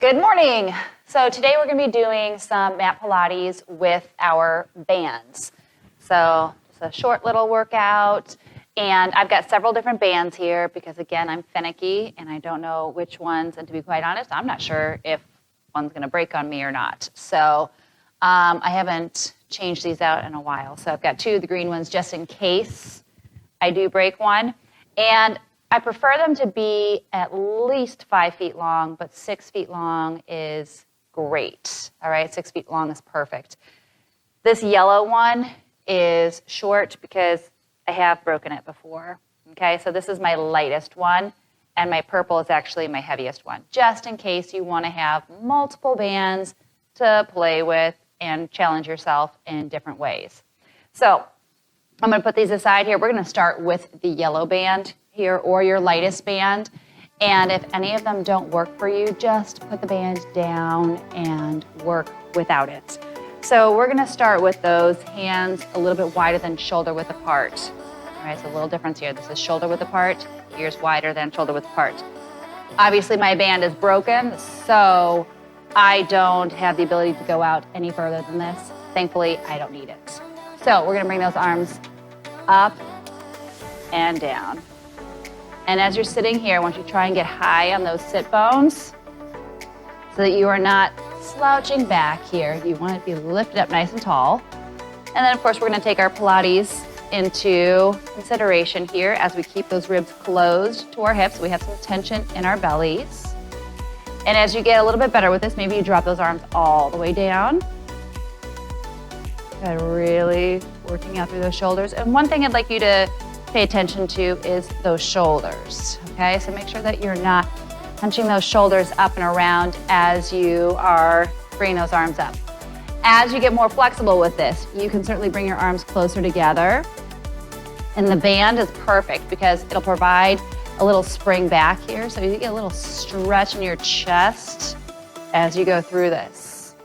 Good morning. So today we're going to be doing some mat Pilates with our bands. So just a short little workout, and I've got several different bands here because again I'm finicky and I don't know which ones, and to be quite honest I'm not sure if one's going to break on me or not. So I haven't changed these out in a while. So I've got two of the green ones just in case I do break one, and I prefer them to be at least 5 feet long, but 6 feet long is great. All right, 6 feet long is perfect. This yellow one is short because I have broken it before. Okay, so this is my lightest one, and my purple is actually my heaviest one, just in case you want to have multiple bands to play with and challenge yourself in different ways. So I'm going to put these aside here. We're going to start with the yellow band here, or your lightest band, and if any of them don't work for you, just put the band down and work without it. So we're going to start with those hands a little bit wider than shoulder width apart. All right, so a little difference here. This is shoulder width apart, ears wider than shoulder width apart. Obviously my band is broken, so I don't have the ability to go out any further than this. Thankfully, I don't need it. So we're going to bring those arms up and down. And as you're sitting here, I want you to try and get high on those sit bones so that you are not slouching back here. You want to be lifted up nice and tall. And then, of course, we're going to take our Pilates into consideration here as we keep those ribs closed to our hips. We have some tension in our bellies. And as you get a little bit better with this, maybe you drop those arms all the way down. And really working out through those shoulders. And one thing I'd like you to pay attention to is those shoulders, okay? So make sure that you're not hunching those shoulders up and around as you are bringing those arms up. As you get more flexible with this, you can certainly bring your arms closer together. And the band is perfect because it'll provide a little spring back here, so you get a little stretch in your chest as you go through this.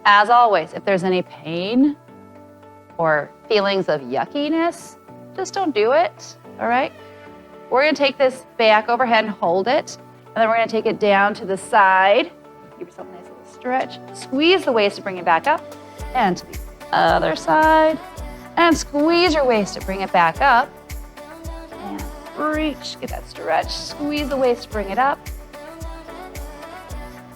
As always, if there's any pain or feelings of yuckiness, just don't do it, all right? We're gonna take this back overhead and hold it, and then we're gonna take it down to the side. Give yourself a nice little stretch. Squeeze the waist to bring it back up, and to the other side, and squeeze your waist to bring it back up, and reach, get that stretch, squeeze the waist to bring it up,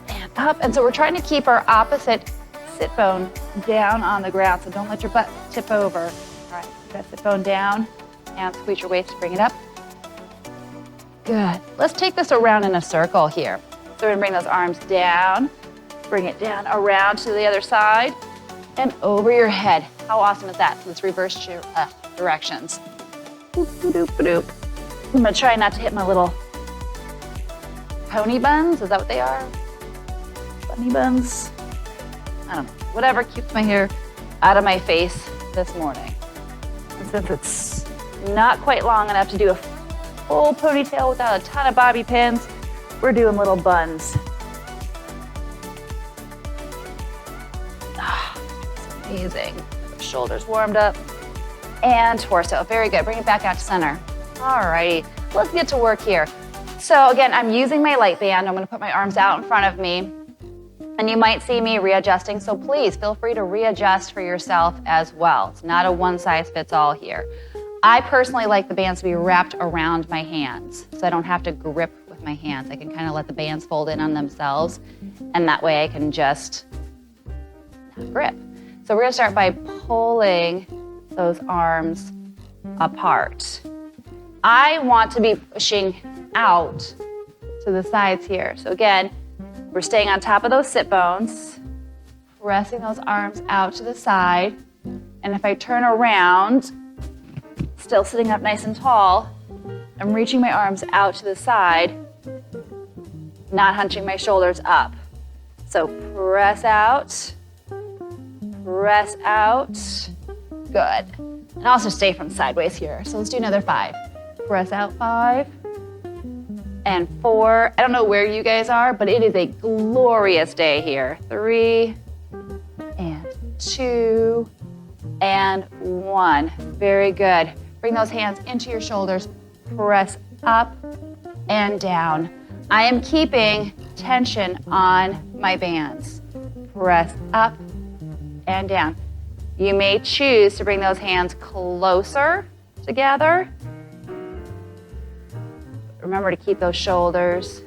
and up. And so we're trying to keep our opposite sit bone down on the ground, so don't let your butt tip over. All right, get that sit bone down and squeeze your waist to bring it up. Good. Let's take this around in a circle here. So we're gonna bring those arms down, bring it down around to the other side and over your head. How awesome is that? So let's reverse directions. Boop, boop, boop, boop. I'm gonna try not to hit my little pony buns. Is that what they are? Bunny buns? I don't know. Whatever keeps my hair out of my face this morning. And since it's not quite long enough to do a full ponytail without a ton of bobby pins, we're doing little buns. It's amazing. Shoulders warmed up and torso. Very good. Bring it back out to center. All righty. Let's get to work here. So again, I'm using my light band. I'm going to put my arms out in front of me. And you might see me readjusting, so please feel free to readjust for yourself as well. It's not a one-size-fits-all here. I personally like the bands to be wrapped around my hands, so I don't have to grip with my hands. I can kind of let the bands fold in on themselves, and that way I can just not grip. So we're gonna start by pulling those arms apart. I want to be pushing out to the sides here. So again, we're staying on top of those sit bones, pressing those arms out to the side. And if I turn around, still sitting up nice and tall, I'm reaching my arms out to the side, not hunching my shoulders up. So press out, good. And also stay from sideways here. So let's do another 5. Press out 5. And 4, I don't know where you guys are, but it is a glorious day here. 3, and 2, and 1. Very good. Bring those hands into your shoulders, press up and down. I am keeping tension on my bands. Press up and down. You may choose to bring those hands closer together. Remember to keep those shoulders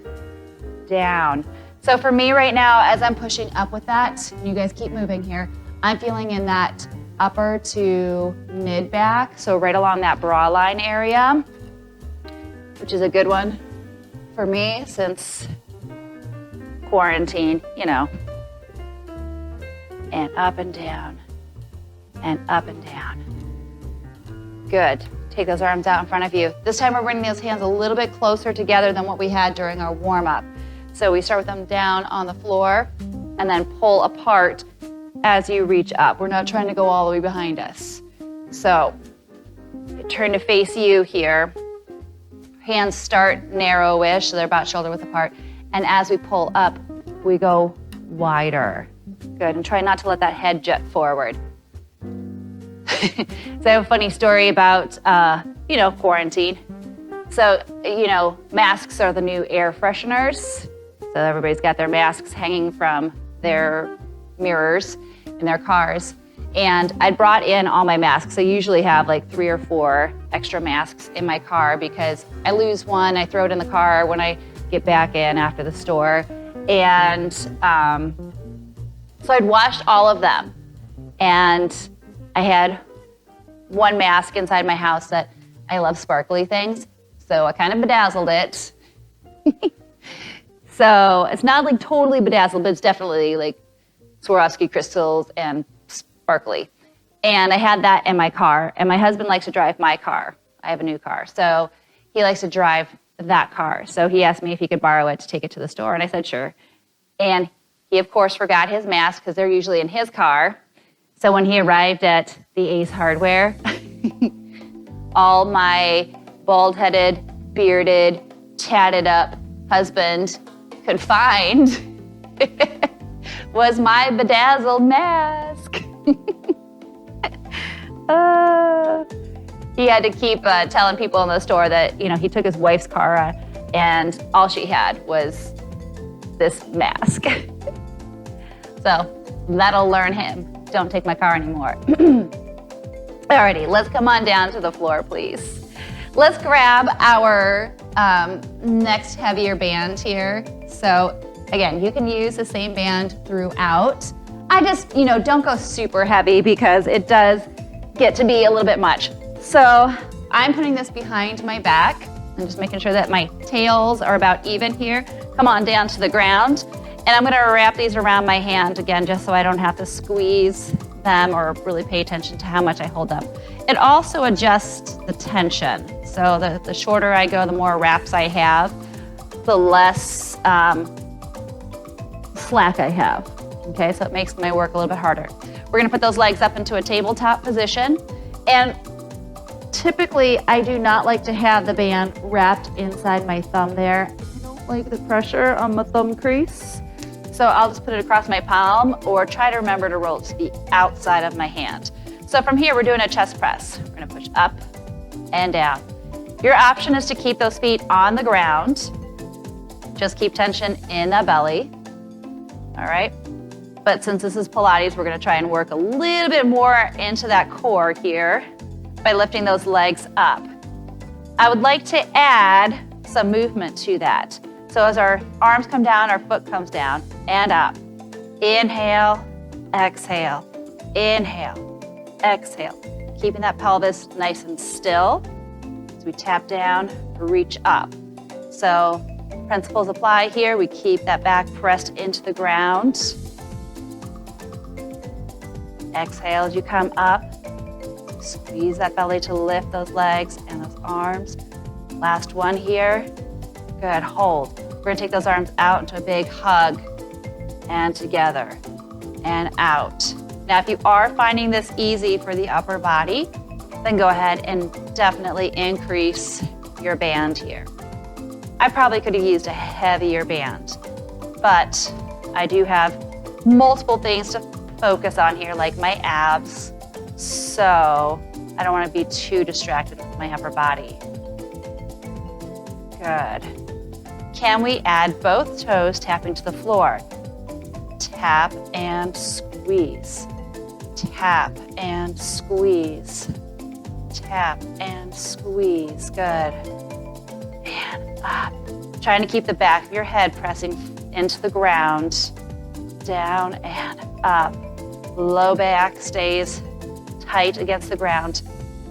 down. So for me right now, as I'm pushing up with that, you guys keep moving here, I'm feeling in that upper to mid back, so right along that bra line area, which is a good one for me since quarantine, you know. And up and down, and up and down. Good. Take those arms out in front of you. This time we're bringing those hands a little bit closer together than what we had during our warm-up. So we start with them down on the floor and then pull apart as you reach up. We're not trying to go all the way behind us. So turn to face you here. Hands start narrow-ish, so they're about shoulder width apart. And as we pull up, we go wider. Good, and try not to let that head jut forward. So I have a funny story about, quarantine. So, masks are the new air fresheners. So everybody's got their masks hanging from their mirrors in their cars. And I'd brought in all my masks. I usually have like 3 or 4 extra masks in my car because I lose one, I throw it in the car when I get back in after the store. And so I'd washed all of them. And I had one mask inside my house that I love sparkly things. So I kind of bedazzled it. So it's not like totally bedazzled, but it's definitely like Swarovski crystals and sparkly. And I had that in my car. And my husband likes to drive my car. I have a new car. So he likes to drive that car. So he asked me if he could borrow it to take it to the store. And I said, sure. And he, of course, forgot his mask because they're usually in his car. So when he arrived at the Ace Hardware, all my bald-headed, bearded, tatted up husband could find was my bedazzled mask. He had to keep telling people in the store that, he took his wife's car and all she had was this mask. So that'll learn him. Don't take my car anymore. Alrighty, let's come on down to the floor, please. Let's grab our next heavier band here. So again, you can use the same band throughout. I just, don't go super heavy because it does get to be a little bit much. So I'm putting this behind my back. I'm just making sure that my tails are about even here. Come on down to the ground. And I'm gonna wrap these around my hand again, just so I don't have to squeeze them or really pay attention to how much I hold them. It also adjusts the tension. So the shorter I go, the more wraps I have, the less slack I have. Okay, so it makes my work a little bit harder. We're gonna put those legs up into a tabletop position. And typically, I do not like to have the band wrapped inside my thumb there. I don't like the pressure on my thumb crease. So I'll just put it across my palm or try to remember to roll it to the outside of my hand. So from here, we're doing a chest press. We're gonna push up and down. Your option is to keep those feet on the ground. Just keep tension in the belly, all right? But since this is Pilates, we're gonna try and work a little bit more into that core here by lifting those legs up. I would like to add some movement to that. So as our arms come down, our foot comes down and up. Inhale, exhale, inhale, exhale. Keeping that pelvis nice and still. As we tap down, reach up. So principles apply here. We keep that back pressed into the ground. Exhale as you come up. Squeeze that belly to lift those legs and those arms. Last one here. Good, hold. We're gonna take those arms out into a big hug and together and out. Now, if you are finding this easy for the upper body, then go ahead and definitely increase your band here. I probably could have used a heavier band, but I do have multiple things to focus on here, like my abs, so I don't wanna be too distracted with my upper body. Good. can we add both toes tapping to the floor? Tap and squeeze. Tap and squeeze. Tap and squeeze. Good. And up. Trying to keep the back of your head pressing into the ground. Down and up. Low back stays tight against the ground.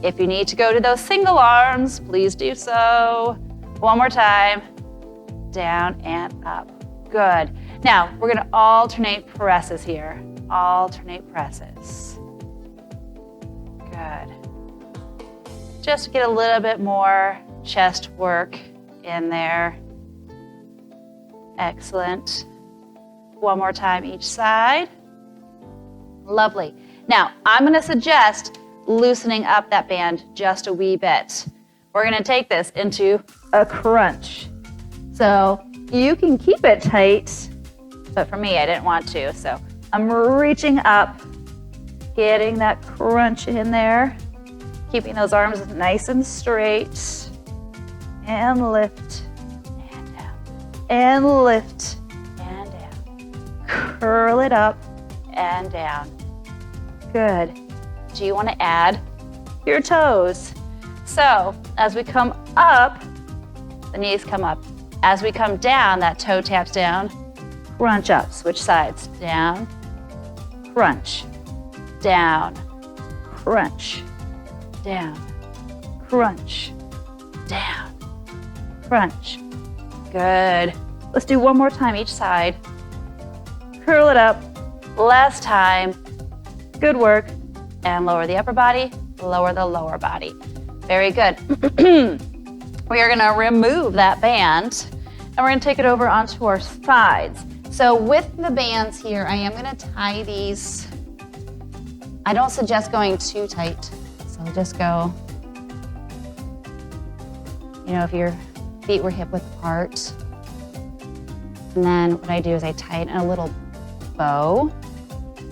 If you need to go to those single arms, please do so. One more time. Down and up. Good. Now, we're gonna alternate presses here. Alternate presses. Good. Just to get a little bit more chest work in there. Excellent. One more time each side. Lovely. Now, I'm gonna suggest loosening up that band just a wee bit. We're gonna take this into a crunch. So you can keep it tight, but for me, I didn't want to. So I'm reaching up, getting that crunch in there, keeping those arms nice and straight, and lift, and down, and lift, and down. Curl it up and down. Good. Do you want to add your toes? So as we come up, the knees come up. As we come down, that toe taps down, crunch up, switch sides, down, crunch, down, crunch, down, crunch, down, crunch. Good. Let's do one more time each side. Curl it up, last time. Good work. And lower the upper body, lower the lower body. Very good. We are gonna remove that band and we're gonna take it over onto our sides. So with the bands here, I am gonna tie these. I don't suggest going too tight. So just go, you know, if your feet were hip width apart. And then what I do is I tie it in a little bow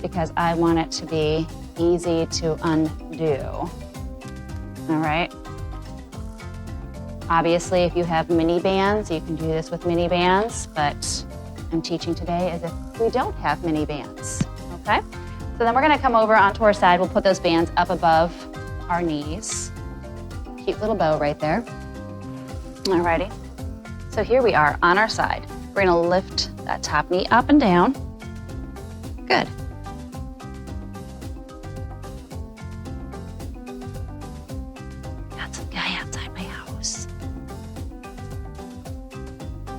because I want it to be easy to undo. All right. Obviously, if you have mini bands, you can do this with mini bands, but I'm teaching today as if we don't have mini bands, okay? So then we're gonna come over onto our side. We'll put those bands up above our knees. Cute little bow right there. Alrighty. So here we are on our side. We're gonna lift that top knee up and down. Good. Got some guy outside my house.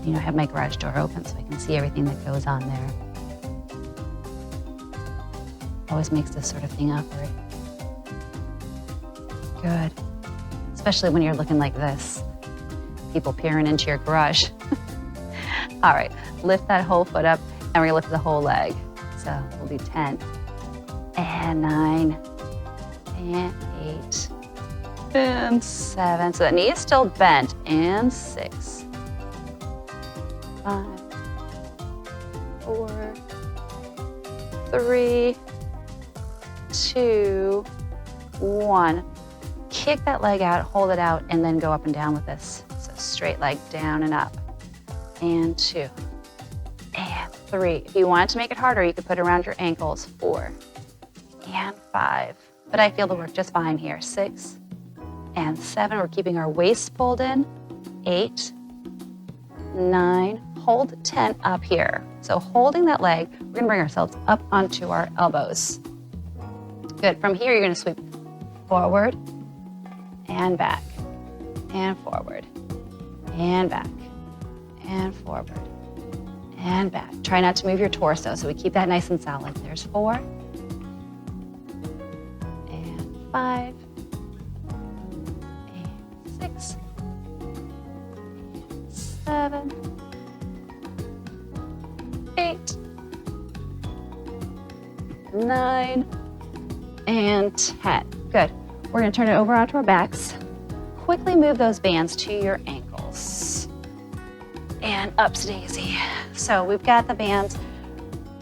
You know, I have my garage door open so I can see everything that goes on there. Always makes this sort of thing awkward. Good. Especially when you're looking like this. People peering into your garage. All right, lift that whole foot up and we're gonna lift the whole leg. So we'll do 10 and 9 and 8 and 7. So that knee is still bent. And 6, 5, 4, 3, 2, 1. Kick that leg out, hold it out, and then go up and down with this. So straight leg down and up. And 2, and 3. If you wanted to make it harder, you could put it around your ankles. 4, and 5. But I feel the work just fine here. 6, and 7. We're keeping our waist pulled in. 8, 9. Hold 10 up here. So holding that leg, we're gonna bring ourselves up onto our elbows. Good. From here, you're gonna sweep forward and back, and forward, and back, and forward, and back. Try not to move your torso, so we keep that nice and solid. There's 4, and 5, and 6, and 7, 8, 9, and 10. Good. We're gonna turn it over onto our backs. Quickly move those bands to your ankles. And ups daisy. So we've got the bands,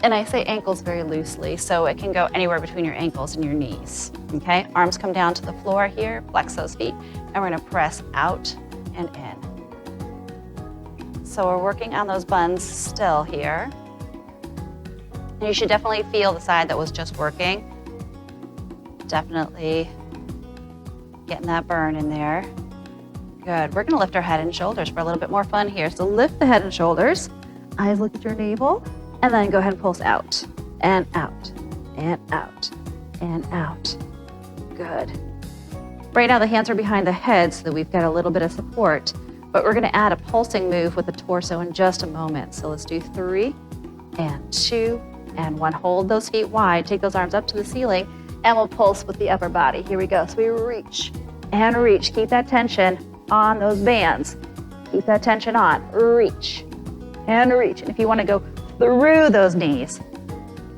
and I say ankles very loosely, so it can go anywhere between your ankles and your knees, okay? Arms come down to the floor here, flex those feet, and we're gonna press out and in. So So we're working on those buns still here. And you should definitely feel the side that was just working. Definitely getting that burn in there. Good. We're going to lift our head and shoulders for a little bit more fun here. So lift the head and shoulders. Eyes look at your navel. And then go ahead and pulse out. And out. And out. And out. Good. Right now the hands are behind the head so that we've got a little bit of support. But we're going to add a pulsing move with the torso in just a moment. So let's do 3 and 2 and 1. Hold those feet wide. Take those arms up to the ceiling. And we'll pulse with the upper body. Here we go. So we reach and reach. Keep that tension on those bands. Keep that tension on. Reach and reach. And if you want to go through those knees,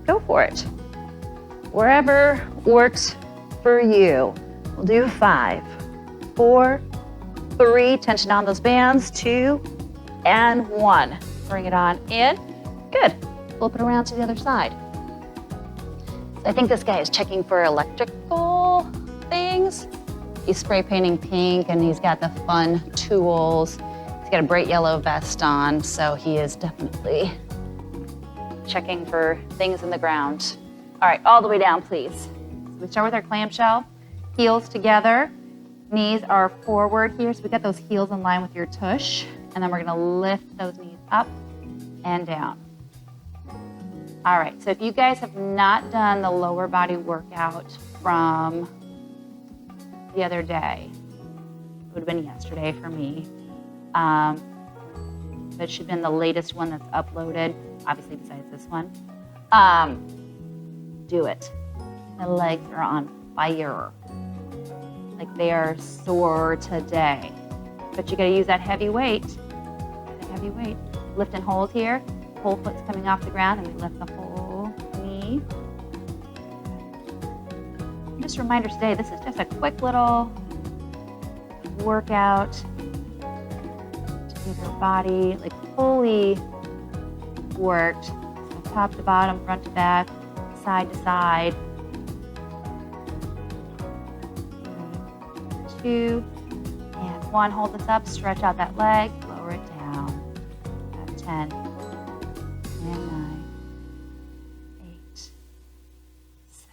go for it. Wherever works for you. We'll do 5, 4, 3. Tension on those bands. 2 and 1. Bring it on in. Good. Flip it around to the other side. I think this guy is checking for electrical things. He's spray painting pink and he's got the fun tools. He's got a bright yellow vest on, so he is definitely checking for things in the ground. All right, all the way down, please. So we start with our clamshell, heels together, knees are forward here, so we got those heels in line with your tush, and then we're gonna lift those knees up and down. All right, so if you guys have not done the lower body workout from the other day, it would have been yesterday for me, but it should have been the latest one that's uploaded, obviously besides this one. Do it. My legs are on fire. Like they are sore today. But you gotta use that heavy weight. Lift and hold here. Whole foot's coming off the ground and we lift the whole knee. Just a reminder today, this is just a quick little workout to get your body like fully worked. So top to bottom, front to back, side to side. 2 and 1. Hold this up, stretch out that leg, lower it down. At 10. And 9, 8, 7.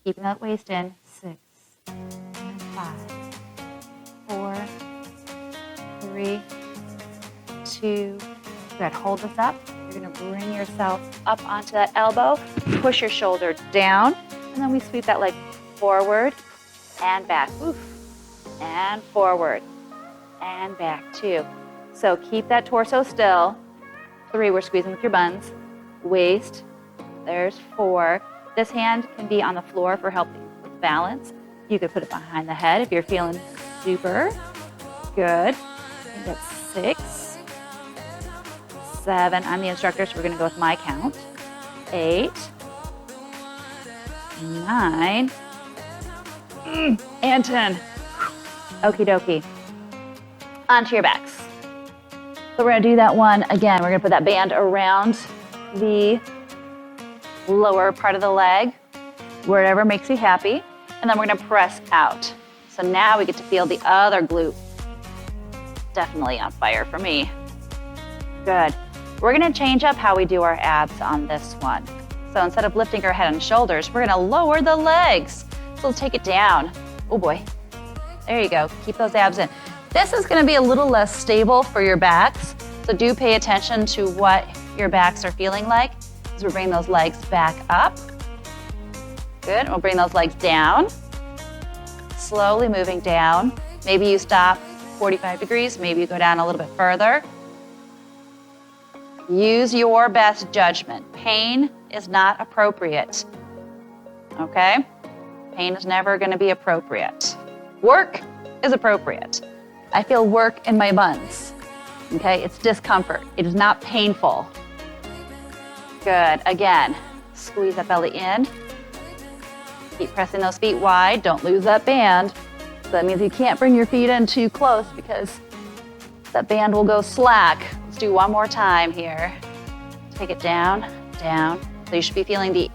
Keeping that waist in. 6, 5, 4, 3, 2. Good. Hold this up. You're going to bring yourself up onto that elbow. Push your shoulder down. And then we sweep that leg forward and back. Oof. And forward and back. 2. So keep that torso still. 3, we're squeezing with your buns. Waist, there's 4. This hand can be on the floor for help with balance. You could put it behind the head if you're feeling super. Good. I think that's 6, 7. I'm the instructor, so we're gonna go with my count. 8, 9, and 10. Okie dokie. Onto your backs. So we're gonna do that one again. We're gonna put that band around the lower part of the leg, wherever makes you happy. And then we're gonna press out. So now we get to feel the other glute. Definitely on fire for me. Good. We're gonna change up how we do our abs on this one. So instead of lifting our head and shoulders, we're gonna lower the legs. So let's take it down. Oh boy. There you go. Keep those abs in. This is going to be a little less stable for your backs, so do pay attention to what your backs are feeling like as we bring those legs back up. Good. We'll bring those legs down. Slowly moving down. Maybe you stop 45 degrees. Maybe you go down a little bit further. Use your best judgment. Pain is not appropriate. Okay? Pain is never going to be appropriate. Work is appropriate. I feel work in my buns. Okay? It's discomfort. It is not painful. Good. Again, squeeze that belly in. Keep pressing those feet wide. Don't lose that band. So that means you can't bring your feet in too close because that band will go slack. Let's do one more time here. Take it down, down. So you should be feeling the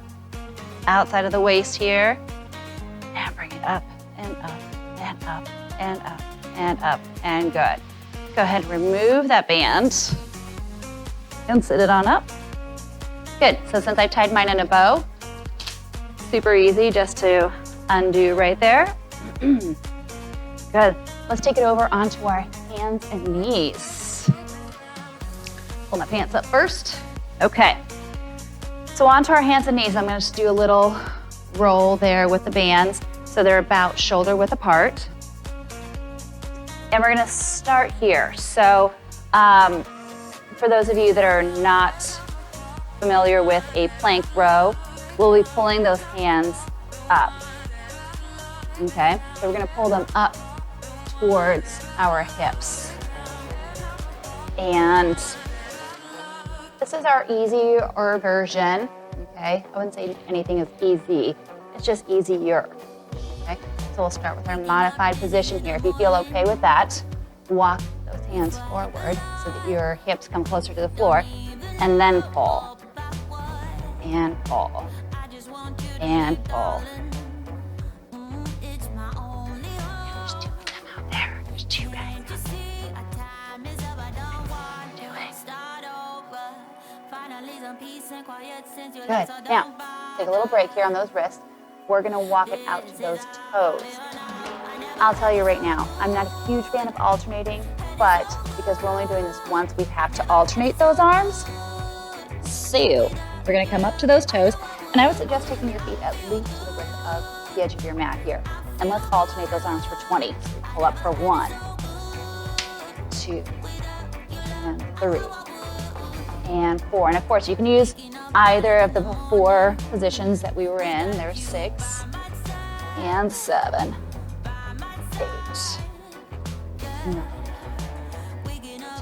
outside of the waist here. And bring it up and up and up and up and up and good. Go ahead and remove that band. and sit it on up. Good, so since I've tied mine in a bow, super easy just to undo right there. Good, let's take it over onto our hands and knees. Pull my pants up first. Okay, so onto our hands and knees. I'm gonna just do a little roll there with the bands so they're about shoulder width apart. And we're gonna start here. So for those of you that are not familiar with a plank row, we'll be pulling those hands up. Okay, so we're gonna pull them up towards our hips. And this is our easier version, okay? I wouldn't say anything is easy, it's just easier, okay? So we'll start with our modified position here. If you feel okay with that, walk those hands forward so that your hips come closer to the floor, and then pull, and pull, and pull. There's two of them out there. There's two guys. Good. Now, take a little break here on those wrists. We're gonna walk it out to those toes. I'll tell you right now, I'm not a huge fan of alternating, but because we're only doing this once, we have to alternate those arms. So, we're gonna come up to those toes, and I would suggest taking your feet at least to the width of the edge of your mat here. And let's alternate those arms for 20. So we pull up for 1, 2, and 3. And 4. And of course, you can use either of the 4 positions that we were in. There's 6 and 7, 8, 9,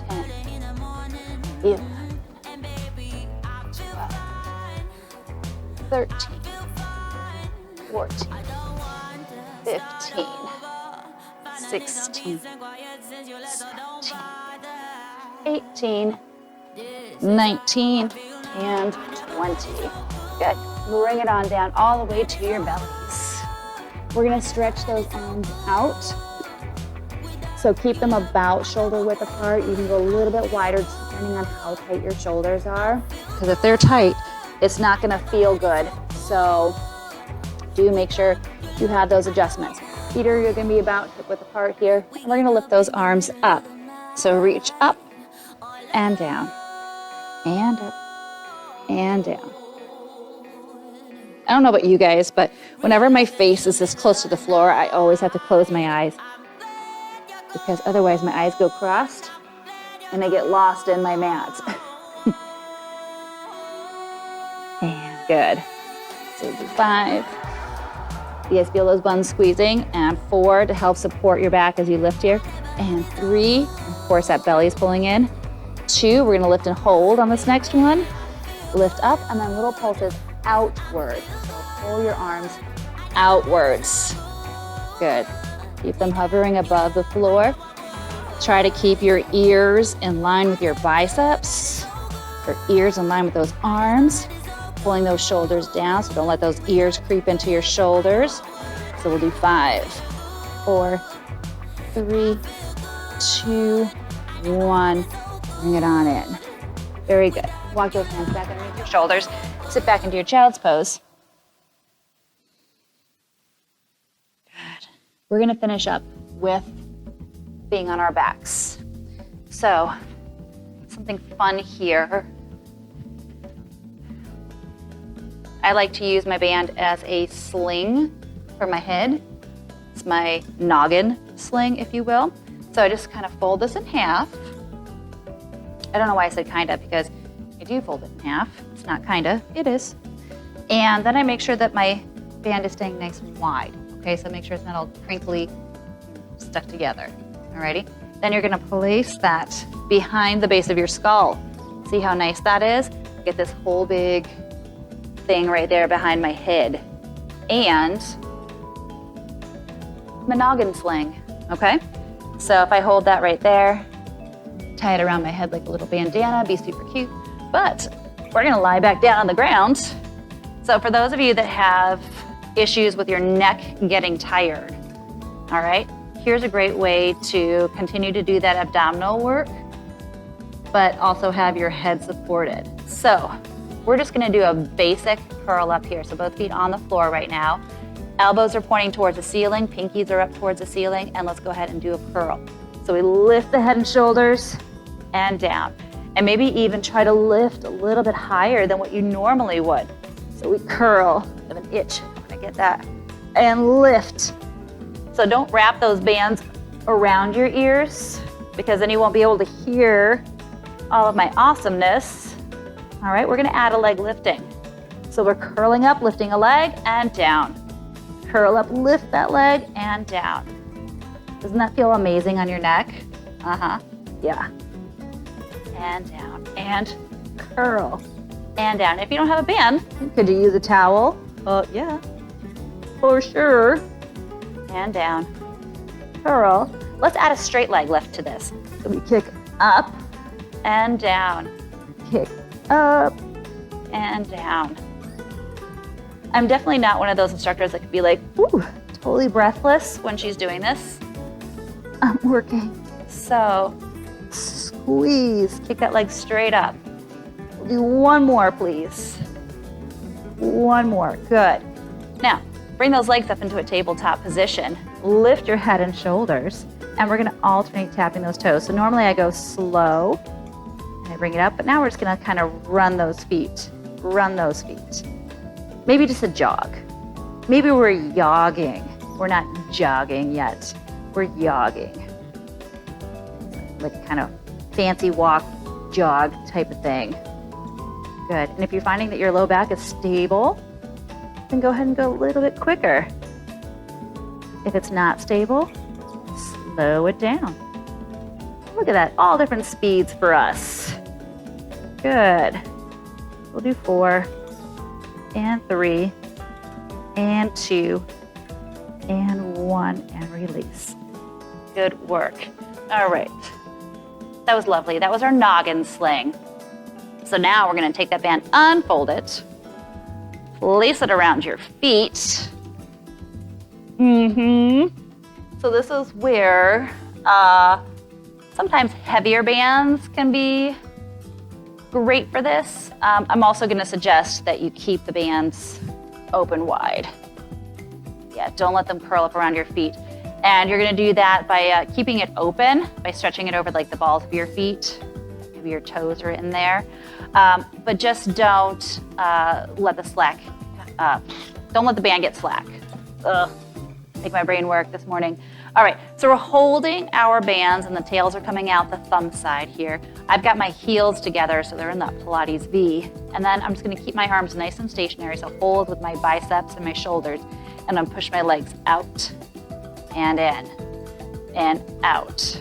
10, 11, 12, 13, 14, 15, 16, 17, 18, 19, and 20. Good. Bring it on down all the way to your bellies. We're gonna stretch those arms out. So keep them about shoulder width apart. You can go a little bit wider depending on how tight your shoulders are. Because if they're tight, it's not gonna feel good. So do make sure you have those adjustments. Feet are gonna be about hip width apart here. And we're gonna lift those arms up. So reach up and down. And up, and down. I don't know about you guys, but whenever my face is this close to the floor, I always have to close my eyes because otherwise my eyes go crossed and I get lost in my mat. And good. So do 5. You guys feel those buns squeezing? And 4 to help support your back as you lift here. And 3, of course that belly is pulling in. 2, we're gonna lift and hold on this next one. Lift up, and then little pulses outward. So pull your arms outwards. Good. Keep them hovering above the floor. Try to keep your ears in line with your biceps. Your ears in line with those arms. Pulling those shoulders down, so don't let those ears creep into your shoulders. So we'll do 5, 4, 3, 2, 1. Bring it on in. Very good. Walk those hands back underneath your shoulders. Sit back into your child's pose. Good. We're gonna finish up with being on our backs. So, something fun here. I like to use my band as a sling for my head. It's my noggin sling, if you will. So I just kind of fold this in half. I don't know why I said kinda, because I do fold it in half. It's not kinda, it is. And then I make sure that my band is staying nice and wide. Okay, so make sure it's not all crinkly, stuck together. Alrighty? Then you're gonna place that behind the base of your skull. See how nice that is? Get this whole big thing right there behind my head. And my noggin sling, okay? So if I hold that right there, tie it around my head like a little bandana, be super cute. But we're gonna lie back down on the ground. So for those of you that have issues with your neck getting tired, all right, here's a great way to continue to do that abdominal work. but also have your head supported. So we're just gonna do a basic curl up here. So both feet on the floor right now. Elbows are pointing towards the ceiling, pinkies are up towards the ceiling, and let's go ahead and do a curl. So we lift the head and shoulders and down. And maybe even try to lift a little bit higher than what you normally would. So we curl, I have an itch, I wanna get that, and lift. So don't wrap those bands around your ears because then you won't be able to hear all of my awesomeness. All right, we're gonna add a leg lifting. So we're curling up, lifting a leg and down. Curl up, lift that leg and down. Doesn't that feel amazing on your neck? Yeah. And down, and curl, and down. If you don't have a band, could you use a towel? Yeah, for sure. And down, curl. Let's add a straight leg lift to this. So we kick up and down, kick up and down. I'm definitely not one of those instructors that could be like, ooh, totally breathless when she's doing this. I'm working. So squeeze, kick that leg straight up. We'll do one more, please. One more, good. Now, bring those legs up into a tabletop position. Lift your head and shoulders, and we're gonna alternate tapping those toes. So normally I go slow, and I bring it up, but now we're just gonna kind of run those feet. Run those feet. Maybe just a jog. Maybe we're yogging. We're not jogging yet. We're yogging. Like kind of fancy walk, jog type of thing. Good. And if you're finding that your low back is stable, then go ahead and go a little bit quicker. If it's not stable, slow it down. Look at that, all different speeds for us. Good. We'll do 4 and 3 and 2 and 1 and release. Good work. All right. That was lovely. That was our noggin sling. So now we're gonna take that band, unfold it, place it around your feet. So this is where sometimes heavier bands can be great for this. I'm also gonna suggest that you keep the bands open wide. Yeah, don't let them curl up around your feet. And you're gonna do that by keeping it open, by stretching it over like the balls of your feet. Maybe your toes are in there. But just don't let the slack, don't let the band get slack. Ugh, make my brain work this morning. All right, so we're holding our bands and the tails are coming out the thumb side here. I've got my heels together, so they're in that Pilates V. And then I'm just gonna keep my arms nice and stationary, so hold with my biceps and my shoulders, and then push my legs out and in, and out,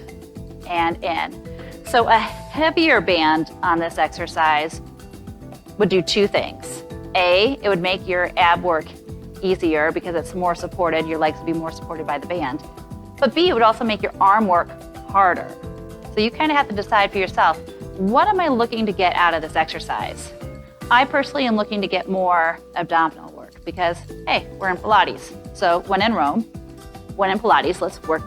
and in. So a heavier band on this exercise would do 2 things. A, it would make your ab work easier because it's more supported, your legs would be more supported by the band. But B, it would also make your arm work harder. So you kind of have to decide for yourself, what am I looking to get out of this exercise? I personally am looking to get more abdominal work because, hey, we're in Pilates. So when in Rome, when in Pilates, let's work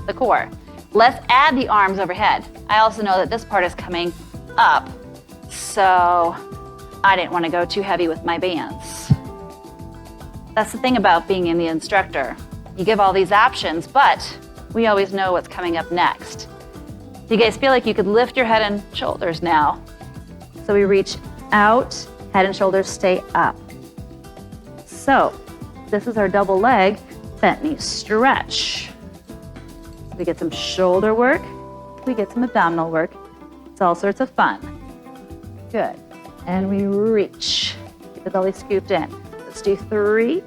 the core. Let's add the arms overhead. I also know that this part is coming up, so I didn't want to go too heavy with my bands. That's the thing about being in the instructor. You give all these options, but we always know what's coming up next. Do you guys feel like you could lift your head and shoulders now? So we reach out, head and shoulders stay up. So this is our double leg bent knee stretch. We get some shoulder work, we get some abdominal work. It's all sorts of fun. Good. And we reach. Keep the belly scooped in. Let's do 3.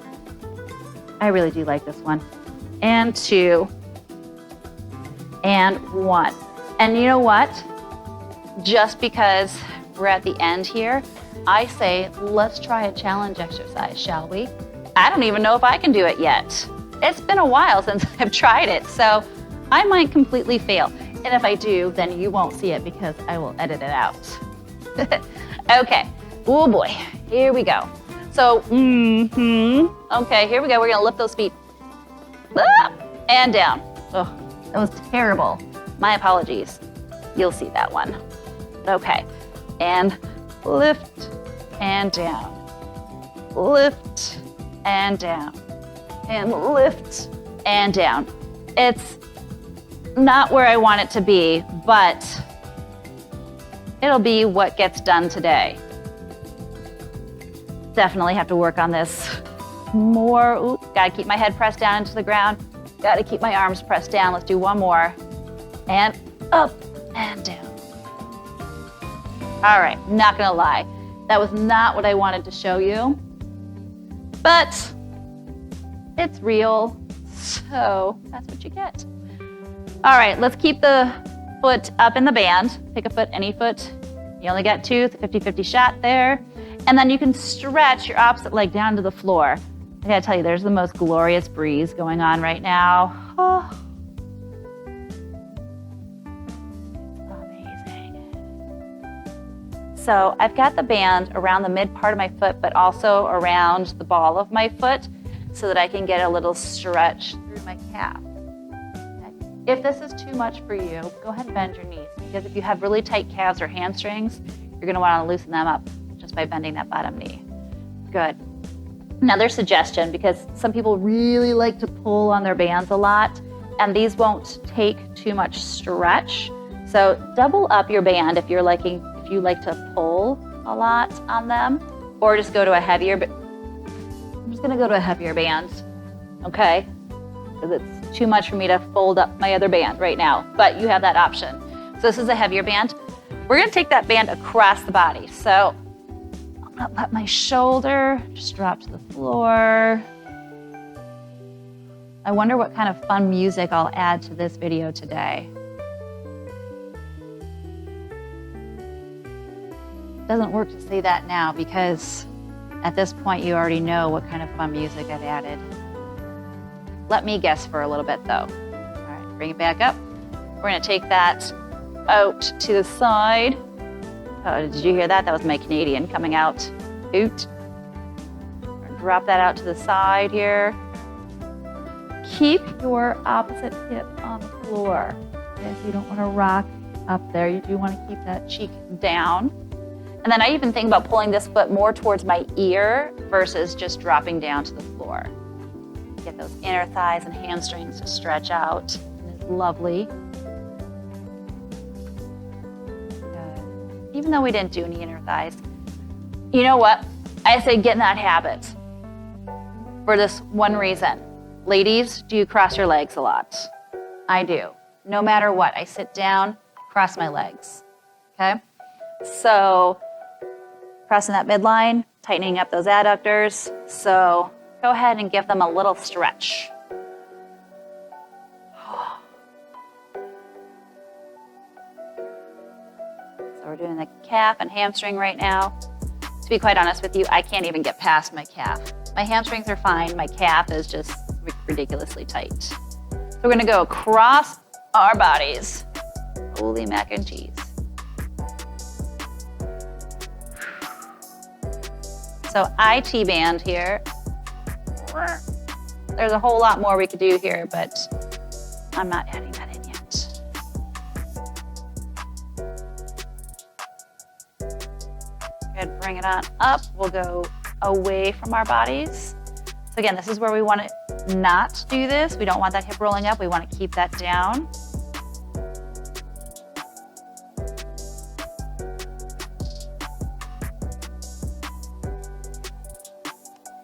I really do like this one. And 2. And 1. And you know what? Just because we're at the end here, I say, let's try a challenge exercise, shall we? I don't even know if I can do it yet. It's been a while since I've tried it, so I might completely fail. And if I do, then you won't see it because I will edit it out. Okay, oh boy, here we go. So, okay, here we go. We're gonna lift those feet up and down. Oh, that was terrible. My apologies. You'll see that one. Okay, and lift and down, lift and down, and lift and down. It's not where I want it to be, but it'll be what gets done today. Definitely have to work on this more. Ooh, gotta keep my head pressed down into the ground. Gotta keep my arms pressed down. Let's do one more. And up and down. All right, not gonna lie. That was not what I wanted to show you, but it's real, so that's what you get. All right, let's keep the foot up in the band. Pick a foot, any foot. You only got two, it's a 50-50 shot there. And then you can stretch your opposite leg down to the floor. I gotta tell you, there's the most glorious breeze going on right now. Oh. So I've got the band around the mid part of my foot, but also around the ball of my foot so that I can get a little stretch through my calf. Okay. If this is too much for you, go ahead and bend your knees, because if you have really tight calves or hamstrings, you're gonna wanna loosen them up just by bending that bottom knee. Good. Another suggestion, because some people really like to pull on their bands a lot, and these won't take too much stretch. So double up your band if you like to pull a lot on them, or just go to a heavier. I'm just gonna go to a heavier band, okay? Because it's too much for me to fold up my other band right now, but you have that option. So this is a heavier band. We're gonna take that band across the body. So I'm gonna let my shoulder just drop to the floor. I wonder what kind of fun music I'll add to this video today. It doesn't work to say that now because at this point you already know what kind of fun music I've added. Let me guess for a little bit though. All right, bring it back up. We're gonna take that out to the side. Oh, did you hear that? That was my Canadian coming out. Oot. Drop that out to the side here. Keep your opposite hip on the floor. Okay, so you don't want to rock up there. You do want to keep that cheek down. And then I even think about pulling this foot more towards my ear versus just dropping down to the floor. Get those inner thighs and hamstrings to stretch out. It's lovely. Good. Even though we didn't do any inner thighs, you know what? I say get in that habit for this one reason. Ladies, do you cross your legs a lot? I do. No matter what, I sit down, cross my legs, okay? So pressing that midline, tightening up those adductors. So go ahead and give them a little stretch. So we're doing the calf and hamstring right now. To be quite honest with you, I can't even get past my calf. My hamstrings are fine. My calf is just ridiculously tight. So we're gonna go across our bodies. Holy mac and cheese. So IT band here. There's a whole lot more we could do here, but I'm not adding that in yet. Good, bring it on up. We'll go away from our bodies. So again, this is where we want to not do this. We don't want that hip rolling up. We want to keep that down.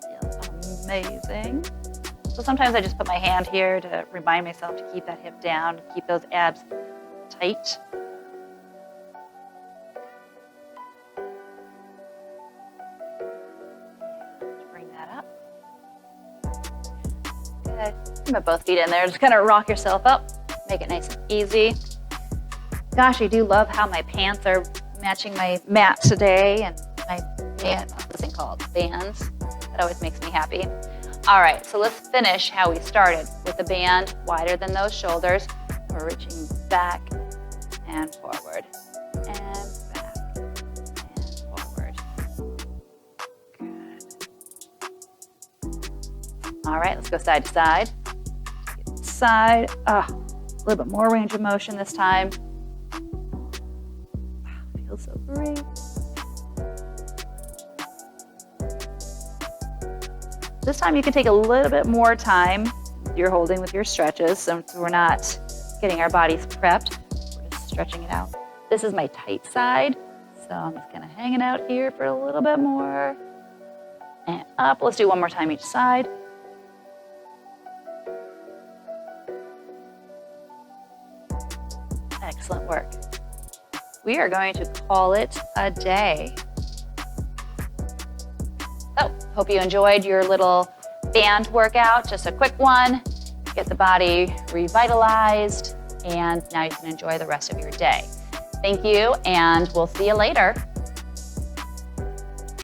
Feels amazing. So sometimes I just put my hand here to remind myself to keep that hip down, keep those abs tight. Put both feet in there. Just kind of rock yourself up. Make it nice and easy. Gosh, I do love how my pants are matching my mat today and my band, what's this thing called? Bands. That always makes me happy. All right, so let's finish how we started with the band wider than those shoulders. We're reaching back and forward and back and forward. Good. All right, let's go side to side. Side, a little bit more range of motion this time. Feels Great. This time you can take a little bit more time you're holding with your stretches, so we're not getting our bodies prepped. We're just stretching it out. This is my tight side, so I'm just gonna hang it out here for a little bit more. And up. Let's do one more time each side. Excellent work. We are going to call it a day. So, hope you enjoyed your little band workout, just a quick one, get the body revitalized, and now you can enjoy the rest of your day. Thank you, and we'll see you later.